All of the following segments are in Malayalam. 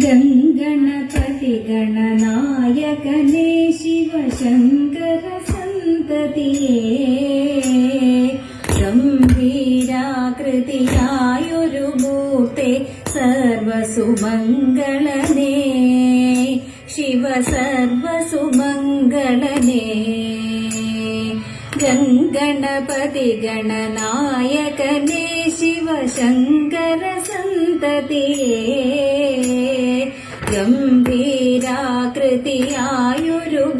ഗംഗണപതി ഗണനായകനേ ശിവശങ്കര സന്തതിയേ ഗംഭീരാകൃതിയായൊരു മൂർത്തെ സർവസുമംഗളനേ ശിവ സർവസുമംഗളനേ ഗംഗണപതി ഗണനായകനേ ശിവശങ്കര സന്തതിയേ ഗംഭീരാകൃതിയായൊരു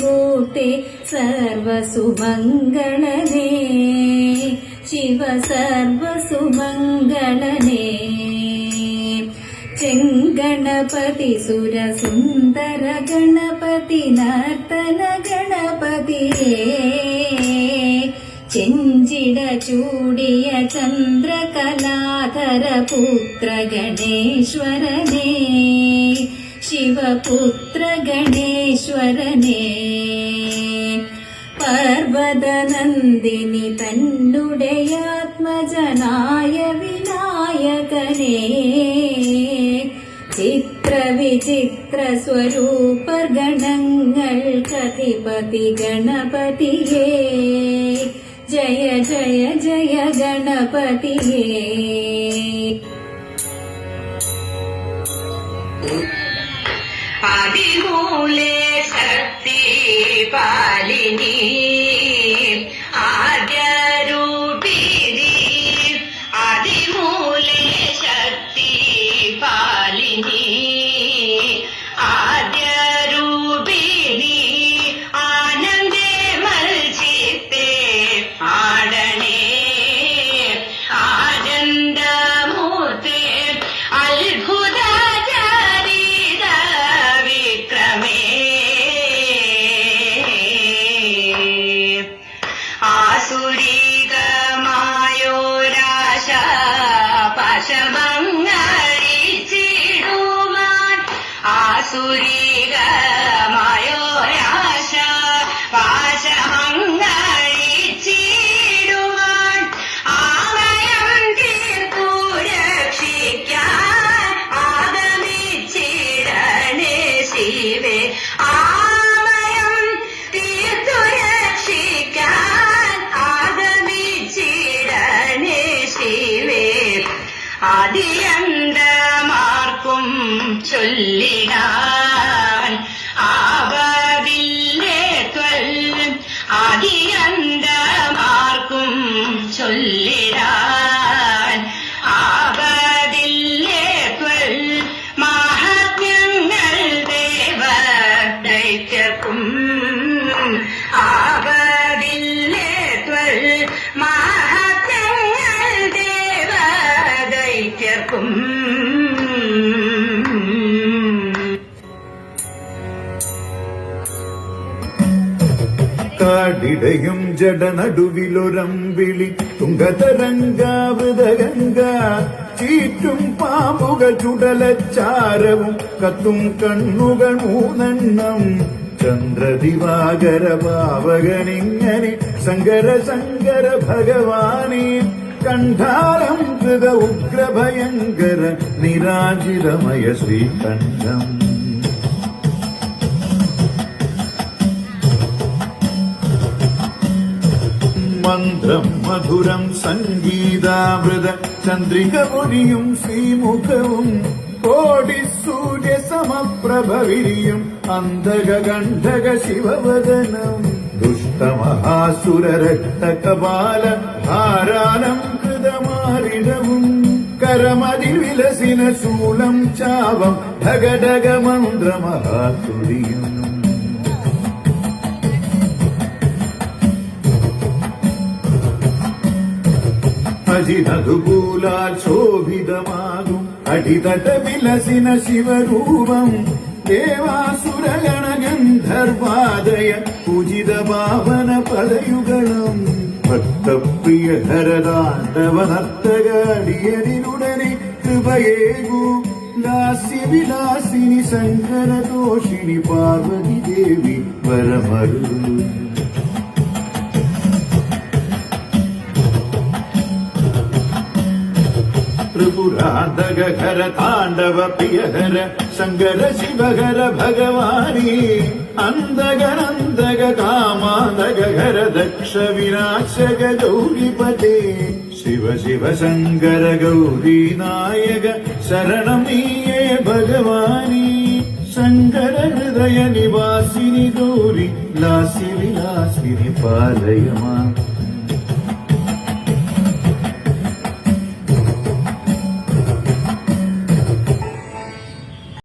മൂർത്തെ സർവസുമംഗളനേ ശിവ സർവസുമംഗളനേ ചെങ്കണപതി സുരസുന്ദര ഗണപതി നർത്തന ഗണപതിയേ ചെഞ്ചിട ചൂടിയ ചന്ദ്രകലാധര പുത്ര ഗണേശ്വരനേ ശിവപുത്ര ഗണേശ്വരനേ പർവതനന്ദിനി തന്നുടയാത്മജനായ വിനായകനേ ചിത്രവിചിത്ര സ്വരൂപർ ഗണങ്ങൾക്കധിപതി ഗണപതിയേ ജയ ജയ ജയ ഗണപതിയേ ആദിമൂലേ ശക്തി പാലിനി ആദ്യരൂപിണി ആദിമൂലേ ശക്തി പാലിനി ആദ്യരൂപിണി ആനന്ദേ മൽചിത്തേ ആടണേ ആനന്ദമൂർത്തേ അത്ഭുത ആസുരീകമായോരാശ പാശമങ്ങളിച്ചിടുമാൻ ആസുരീകമായോരാശ പാശമങ്ങളിച്ചിടുമാൻ ആമയം തീർത്തു രക്ഷിക്കാൻ ആഗമിച്ചിടണേ ശിവേ ആമയം തീർത്തു രക്ഷിക്കാൻ ആഗമിച്ചിടണേ ശിവേ ആദിയന്തമാർക്കും ചൊല്ലിടാൻ ആവതില്ലേ ത്വൽ ആദിയന്തമാർക്കും ചൊല്ലിടാൻ ആവതില്ലേ ത്വൽ മഹാത്മ്യങ്ങൾ ദേവ ദൈത്യർക്കും ആവതില്ലേ ത്വൽ മഹാത്മ്യങ്ങൾ ദേവ ദൈത്യർക്കും കാടിടയും ജടനടുവിലൊരമ്പിളി തുങ്കതരംഗാവൃതഗംഗ ചീറ്റും പാമ്പുകൾ ചുടലച്ചാരവും കത്തും കണ്ണുകൾ മൂന്നെണ്ണം ചന്ദ്രദിവാകര പാവകനിങ്ങനെ ശങ്കര ശങ്കര ഭഗവാനെ കണ്ഠാരം കൃത ഉഗ്രഭയങ്കര നിരാജിതമയ ശ്രീകണ്ഠം മന്ത്രം മധുരം സംഗീതാമൃത ചന്ദ്രിക പൊഴിയും ശ്രീമുഖവും കോടി സൂര്യ സമപ്രഭവിരിയും അന്ധകണ്ഠക ശിവവദനം ദുഷ്ടമഹാസുരരക്തകപാല ധാരാളം കൃതമാരിടവും കരമതിൽ വിലസിന ശൂലം ചാവം ഢഗഢഗ മന്ത്രമഹാതുരിയും അജിനതുകൂലാൽ ശോഭിതമാകും അടിതട്ട വിലസിന ശിവരൂപം ദേവാസുരഗണ ഗന്ധർവാദയ പൂജിത പാവന പദയുഗണം ഭക്തപ്രിയ ഹരതാണ്ഡവ നർത്തകടിയരിലുടനെ കൃപയേകൂ ലാസ്യ വിലാസിനി ശങ്കര ദോഷിണി പാർവതി ദേവി പരമരു ത്രിപുരാന്തകര താണ്ഡവ പ്രിയഹര ശങ്കര ശിവഹര ഭഗവാനേ അന്തകനന്തക കാമാന്തകഹര ദക്ഷ വിനാശക ഗൗരിപതേ ശിവ ശിവ ശങ്കര ഗൗരി നായക ശരണം നീയേ ഭഗവാനേ ശങ്കര ഹൃദയ നിവാസിനി ഗൗരി ലാസ്യ വിലാസിനി പാലയമാ